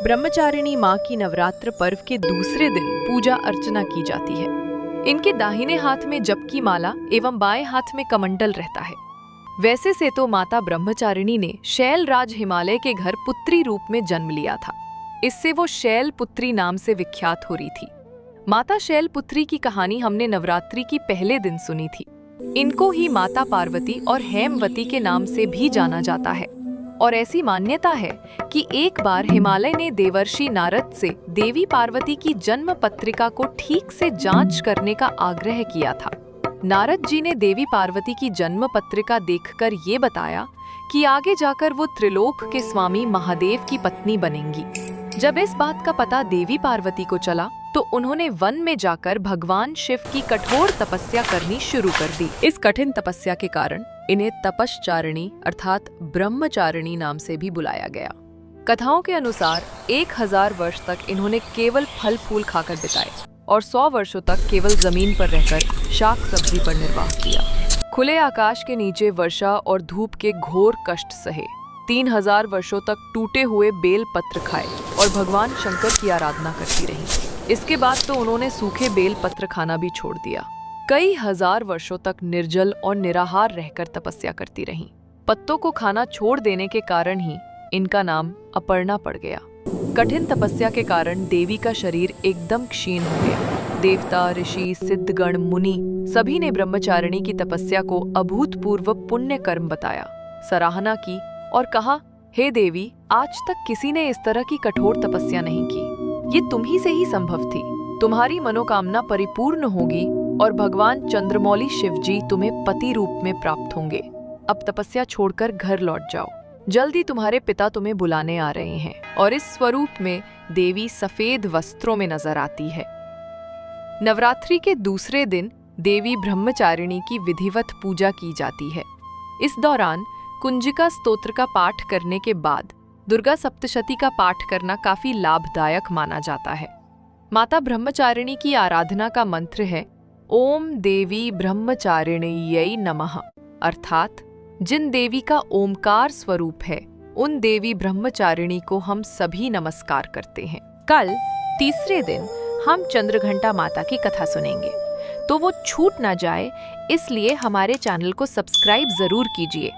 ब्रह्मचारिणी माँ की नवरात्र पर्व के दूसरे दिन पूजा अर्चना की जाती है। इनके दाहिने हाथ में जप की माला एवं बाएं हाथ में कमंडल रहता है। वैसे से तो माता ब्रह्मचारिणी ने शैलराज हिमालय के घर पुत्री रूप में जन्म लिया था। इससे वो शैल पुत्री नाम से विख्यात हो रही थी। माता शैल पुत्री की कहानी हमने नवरात्रि की पहले दिन सुनी थी। इनको ही माता पार्वती और हेमवती के नाम से भी जाना जाता है। और ऐसी मान्यता है कि एक बार हिमालय ने देवर्षि नारद से देवी पार्वती की जन्म पत्रिका को ठीक से जांच करने का आग्रह किया था। नारद जी ने देवी पार्वती की जन्म पत्रिका देखकर ये बताया कि आगे जाकर वो त्रिलोक के स्वामी महादेव की पत्नी बनेंगी। जब इस बात का पता देवी पार्वती को चला तो उन्होंने वन में जाकर भगवान शिव की कठोर तपस्या करनी शुरू कर दी। इस कठिन तपस्या के कारण इन्हें तपश्चारिणी अर्थात ब्रह्मचारिणी नाम से भी बुलाया गया। कथाओं के अनुसार 1000 वर्ष तक इन्होंने केवल फल फूल खाकर बिताए और 100 वर्षों तक केवल जमीन पर रहकर शाक सब्जी पर निर्वाह किया। खुले आकाश के नीचे वर्षा और धूप के घोर कष्ट सहे, 3000 वर्षों तक टूटे हुए बेल पत्र खाए और भगवान शंकर की आराधना करती रही। इसके बाद तो उन्होंने सूखे बेल पत्र खाना भी छोड़ दिया। कई हजार वर्षों तक निर्जल और निराहार रहकर तपस्या करती रहीं। पत्तों को खाना छोड़ देने के कारण ही इनका नाम अपर्णा पड़ गया। कठिन तपस्या के कारण देवी का शरीर एकदम क्षीण हो गया। देवता, ऋषि, सिद्धगण, मुनि सभी ने ब्रह्मचारिणी की तपस्या को अभूतपूर्व पुण्य कर्म बताया, सराहना की और कहा, हे देवी, आज तक किसी ने इस तरह की कठोर तपस्या नहीं की। ये तुम ही से ही संभव थी। तुम्हारी मनोकामना परिपूर्ण होगी और भगवान चंद्रमौली शिवजी तुम्हें पति रूप में प्राप्त होंगे। अब तपस्या छोड़कर घर लौट जाओ। जल्दी तुम्हारे पिता तुम्हें बुलाने आ रहे हैं। और इस स्वरूप में देवी सफेद वस्त्रों में नजर आती है। नवरात्रि के दूसरे दिन देवी ब्रह्मचारिणी की विधिवत पूजा की जाती है। इस दौरान कुंजिका स्तोत्र का पाठ करने के बाद दुर्गा सप्तशती का पाठ करना काफी लाभदायक माना जाता है। माता ब्रह्मचारिणी की आराधना का मंत्र है ओम देवी ब्रह्मचारिण्यै नमः, अर्थात जिन देवी का ओमकार स्वरूप है उन देवी ब्रह्मचारिणी को हम सभी नमस्कार करते हैं। कल तीसरे दिन हम चंद्रघंटा माता की कथा सुनेंगे, तो वो छूट ना जाए, इसलिए हमारे चैनल को सब्सक्राइब जरूर कीजिए।